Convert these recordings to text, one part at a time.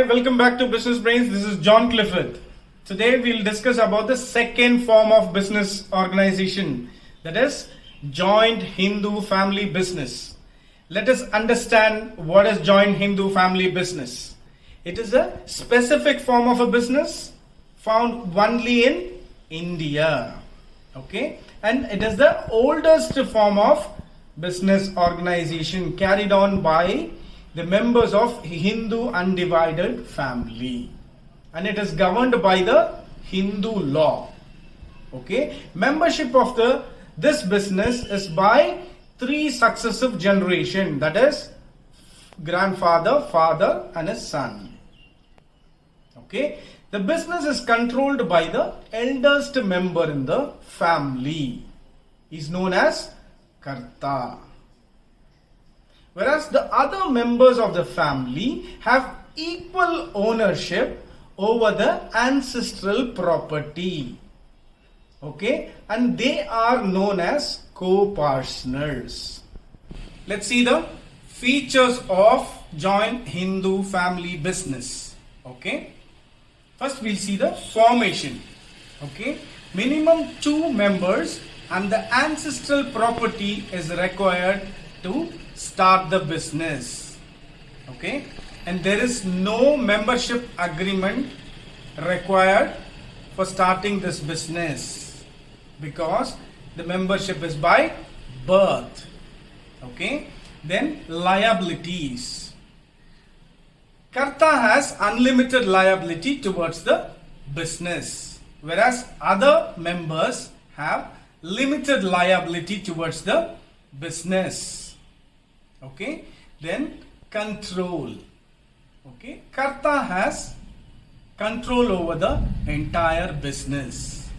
welcome back to Business Brains. This is John Clifford. Today we'll discuss about the second form of business organization, that is Joint Hindu Family Business. Let us understand what is Joint Hindu Family Business. It is a specific form of a business found only in India. Okay, and it is the oldest form of business organization carried on by the members of Hindu undivided family, and it is governed by the Hindu law. Okay, membership of this business is by 3 successive generation, that is grandfather, father and a son. Okay, the business is controlled by the eldest member in the family. He is known as Karta. Whereas the other members of the family have equal ownership over the ancestral property. Okay, and they are known as co-partners. Let's see the features of Joint Hindu Family Business. Okay, first we'll see the formation. Okay, minimum 2 members and the ancestral property is required to start the business. Okay, and there is no membership agreement required for starting this business because the membership is by birth. Okay, then liabilities. Karta has unlimited liability towards the business, whereas other members have limited liability towards the business. Okay, then control. Okay, Karta has control over the entire business.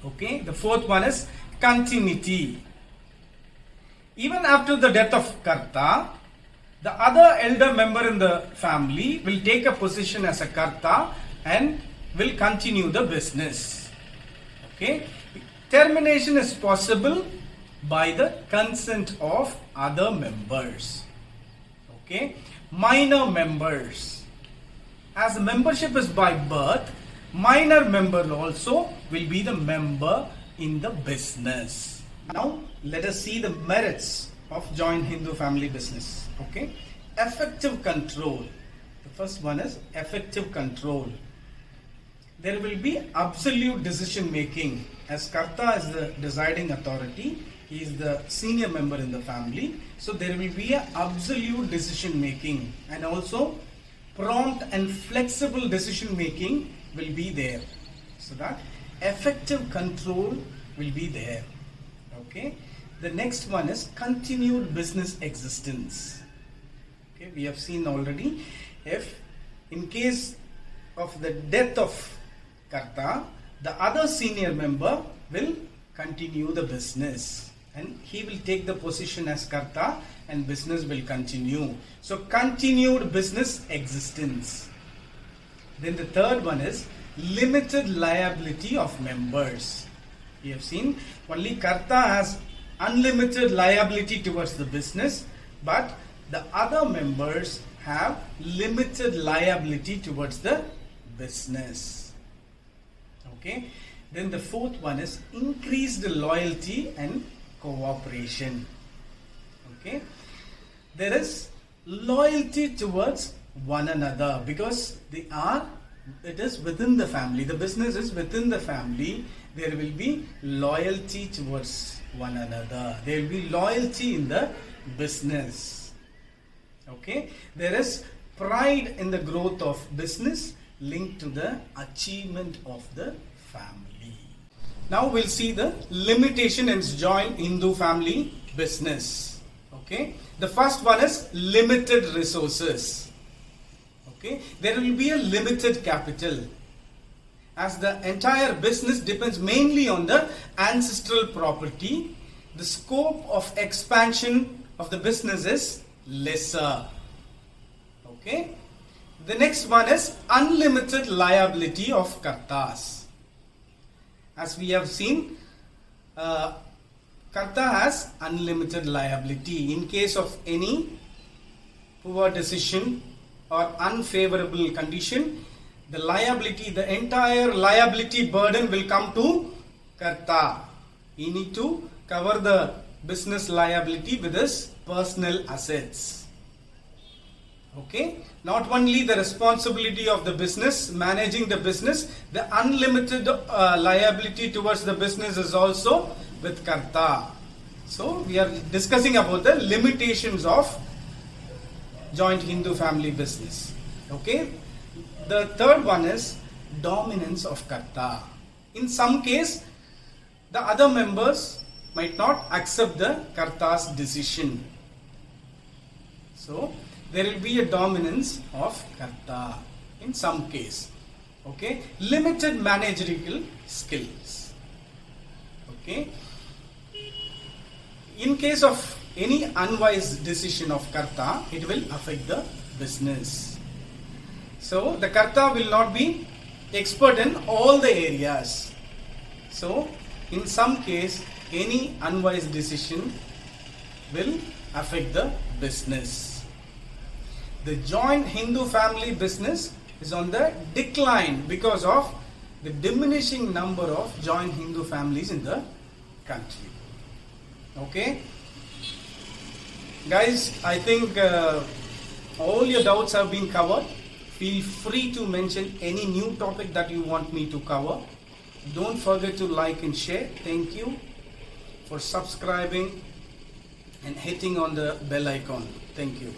Okay, the fourth one is continuity. Even after the death of Karta, the other elder member in the family will take a position as a Karta and will continue the business. Okay, termination is possible by the consent of other members. Okay, minor members. As the membership is by birth, minor member also will be the member in the business. Now let us see the merits of Joint Hindu Family Business. Okay, effective control. The first one is effective control. There will be absolute decision making, as Karta is the deciding authority. He is the senior member in the family, so there will be an absolute decision making, and also prompt and flexible decision making will be there, so that effective control will be there. Okay, the next one is continued business existence. Okay, we have seen already, if in case of the death of Karta, the other senior member will continue the business and he will take the position as Karta and business will continue. So continued business existence. Then the third one is limited liability of members. We have seen only Karta has unlimited liability towards the business, but the other members have limited liability towards the business. Okay, then the fourth one is increased loyalty and cooperation. Okay, there is loyalty towards one another because it is within the family. The business is within the family. There will be loyalty towards one another. There will be loyalty in the business. Okay, there is pride in the growth of business linked to the achievement of the family. Now we'll see the limitation in Joint Hindu Family Business. Okay, the first one is limited resources. Okay, there will be a limited capital, as the entire business depends mainly on the ancestral property. The scope of expansion of the business is lesser. Okay, the next one is unlimited liability of Kartas. As we have seen, Karta has unlimited liability in case of any poor decision or unfavorable condition, the entire liability burden will come to Karta. He need to cover the business liability with his personal assets. Okay, not only the responsibility of the business, managing the business, the unlimited liability towards the business is also with Karta. So we are discussing about the limitations of joint Hindu family business. Okay, the third one is dominance of Karta. In some case, the other members might not accept the Karta's decision. So there will be a dominance of Karta in some case. Okay, limited managerial skills. Okay, in case of any unwise decision of Karta, it will affect the business. So the Karta will not be expert in all the areas. So in some case, any unwise decision will affect the business. The joint Hindu family business is on the decline because of the diminishing number of joint Hindu families in the country. Okay, guys, I think all your doubts have been covered. Feel free to mention any new topic that you want me to cover. Don't forget to like and share. Thank you for subscribing and hitting on the bell icon. Thank you.